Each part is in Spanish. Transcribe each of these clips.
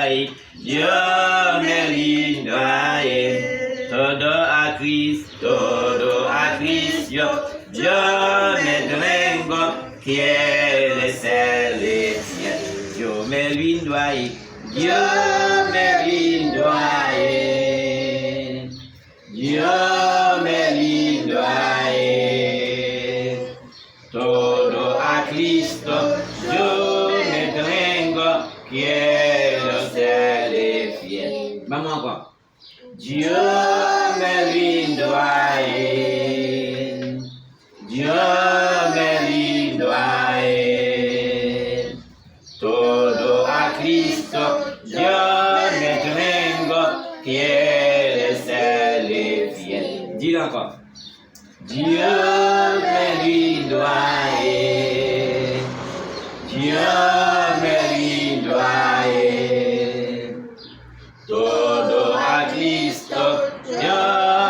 lindoy, yo me lindoy. Todo a Cristo, yo me tengo quiere celestial. Yo me lindoy, yo me lindoy. Yo me lindoy. Todo a Cristo, yo me tengo quiero serle fiel. Vamos encore. Dieu me lindoy. Dieu me lindoy. Todo a Cristo, yo me tengo quiere serle fiel. Dis-le encore. Dieu me lindoy. Dieu me lindoy. Todo a Cristo, yo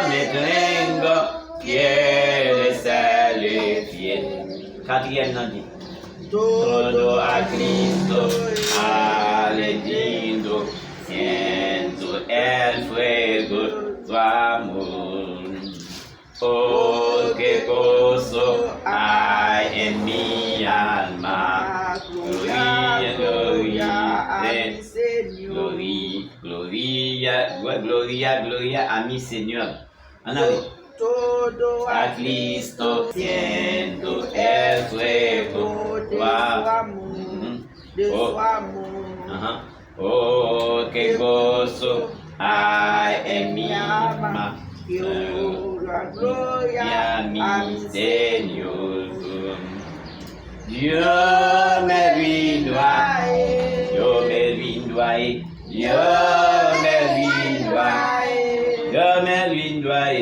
me tengo quiere serle fiel. Quatrième non dit. Todo a Cristo, aledindo, siento el fuego, tu amor. Oh, qué gozo hay en mi alma. Gloria, gloria, gloria a mi Señor. Todo a Cristo siento el fuego de su amor. Oh, qué gozo hay en mi alma. Gloria a mi Señor. Yo me lindoy, yo me lindoy, yo me lindoy, yo me lindoy.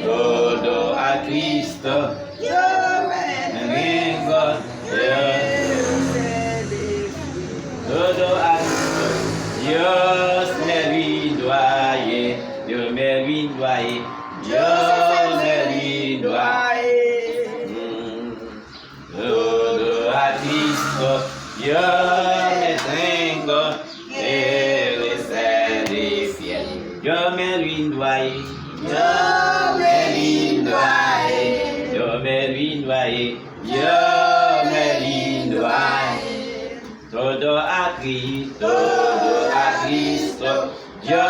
Todo a Cristo, yo me vengo, todo a Cristo, Dios me lindoy, yo me lindoy, yo me lindoy. Todo a Cristo, yo me tengo que serle fiel. Yo me lindoy. Yo me lindoy, yo me lindoy, yo me lindoy. Todo a Cristo, yo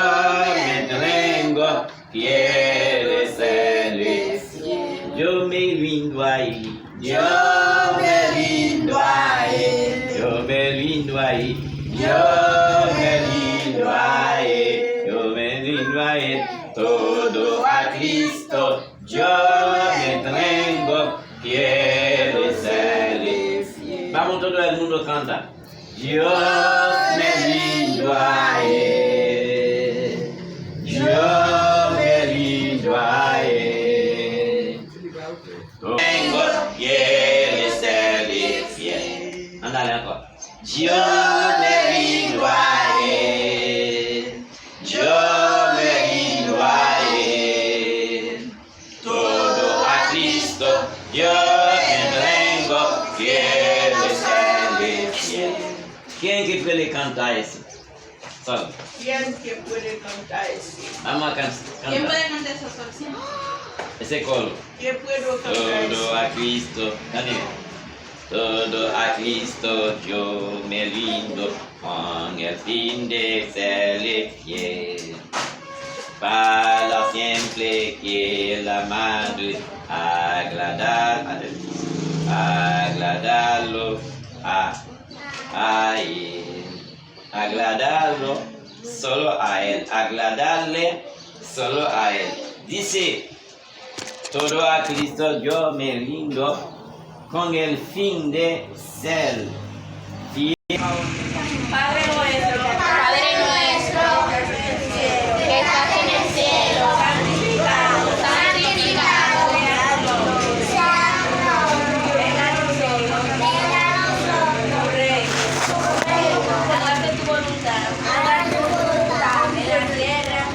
me tengo quiere serle fiel. Yo me lindoy, yo me lindoy, yo me lindoy, yo me lindoy, yo me lindoy. Todo a Cristo, yo me tengo quiere serle fiel. Vamos todo el mundo canta. Dios me lindoy. Yo me lindoy. Tengo quiere serle fiel. Ándale encore. Yo me lindoy. Yo yo me tengo quiere serle fiel. ¿Quién que puede cantar eso? Solo. ¿Quién que puede cantar eso? Vamos a cantar. ¿Quién puede cantar esa canción? Ese coro. ¿Quién puede cantar Todo eso? a Cristo. Daniel. Todo a Cristo yo me lindo con el fin de serle fiel. Para siempre que la madre agradarlo a él, agradarlo solo a él, agradarle solo a él. Dice, todo a Cristo yo me rindo con el fin de ser fiel. Padre nuestro, que estás en el cielo, santificado sea tu nombre. Venga a nosotros tu reino. Hágase tu voluntad,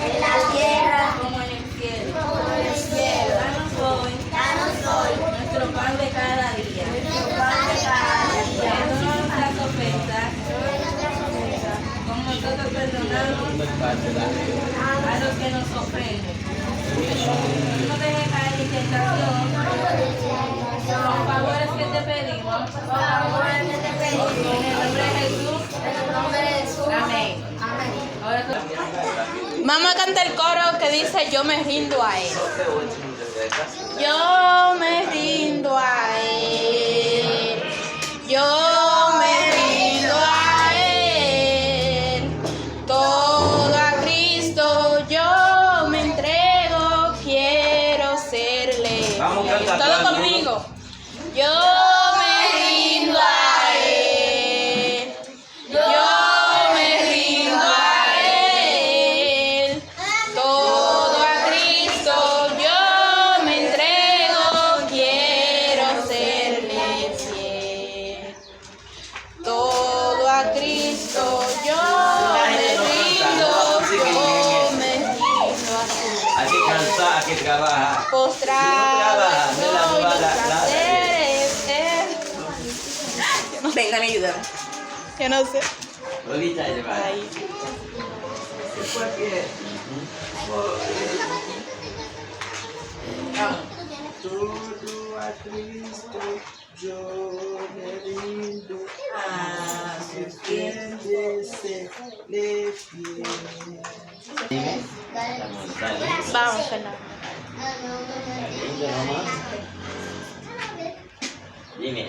en la tierra como en el cielo. Danos hoy nuestro pan de cada día. a los que nos ofenden. No dejes caer en tentación. Los favores que te pedimos. En el nombre de Jesús. Amén. Ahora tú. Vamos a cantar el coro que dice yo me rindo a él. Yo me rindo a él. Yo me rindo a él. Todo a Cristo yo me entrego. Quiero serle. Vamos a cantar Todo todo el conmigo. mundo. Yo me rindo a él. Yo me rindo a él. Todo a Cristo yo me entrego. Quiero serle fiel. Todo a Cristo yo me rindo. Yo me rindo a su Hay que cantar, hay que trabajar. postrado No trabaja, estoy, no la mis placeres. Vengan, ayúdame. Yo no sé. Lolita, ahí va. Ahí. Todo a Cristo yo me rindo, a sus pies seré fiel. Dime. Vamos, dale. Vamos, Fernando. Lindo, mamá. Dime.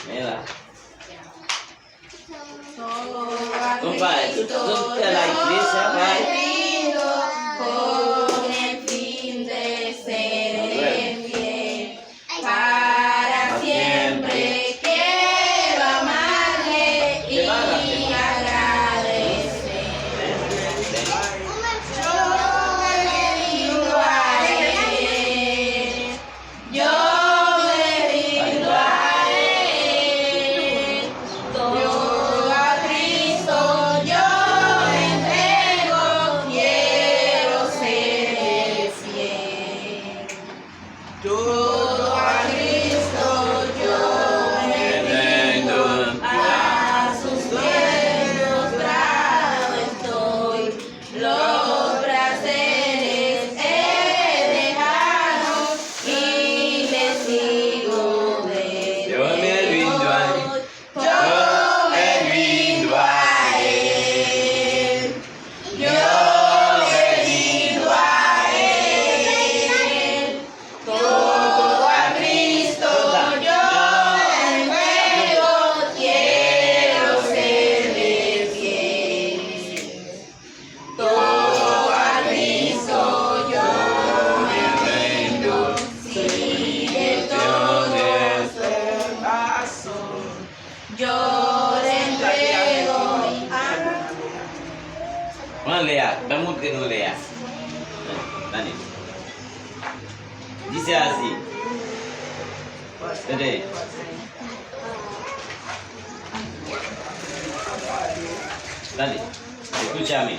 Mira. Compadre, tú te la iglesia, vai. Con el fin de ser fiel, para siempre quiero amarle y agradecer. Yo me rindo a él, yo me rindo a él, todo a Cristo yo me entrego, quiero ser fiel. Todo a Cristo yo me rindo, a sus pies postrado estoy, los placeres he dejado y le sigo de Yo me rindo a él. Yo me rindo a él. Yo me rindo a él. Todo a Cristo yo me entrego. Quiero serle fiel. Todo a Cristo yo me rindo. Sigue todo su Corazón. yo le entrego a Vamos, Lea. Vamos que no lea. Dale. Dice así. Espere. Dale. Escúchame.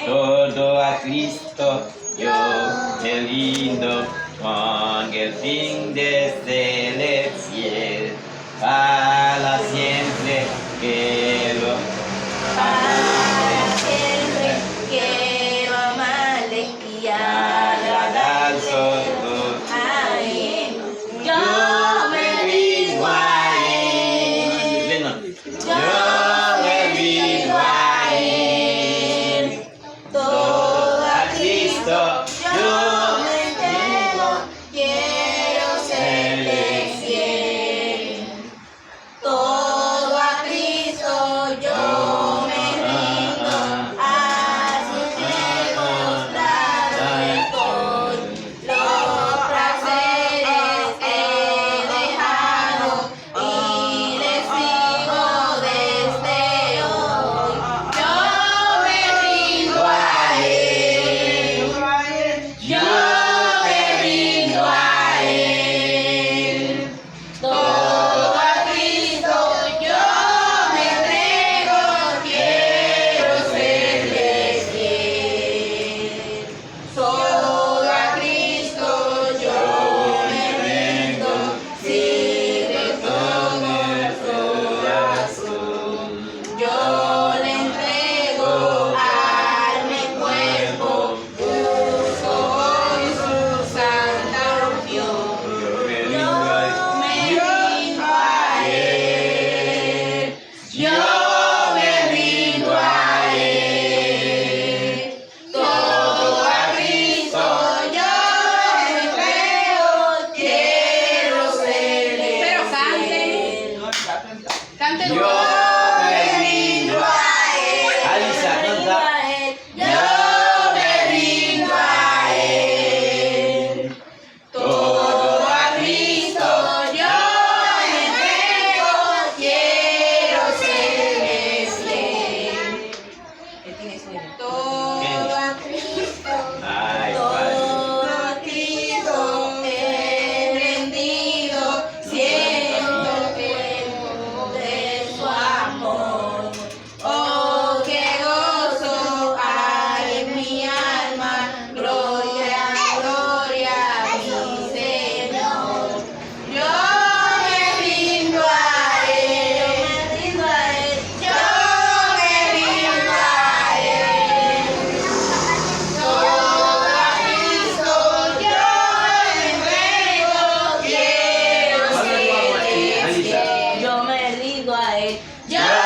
Todo a Cristo yo me rindo con el fin de serle fiel. Para siempre quiero para siempre. Quiero amarle y agradar agradarle solo. a él. Yo me rindo a él. Ven, Yo me rindo a él. Todo a Cristo yo me entrego. Quiero serle fiel. Todo a Cristo yo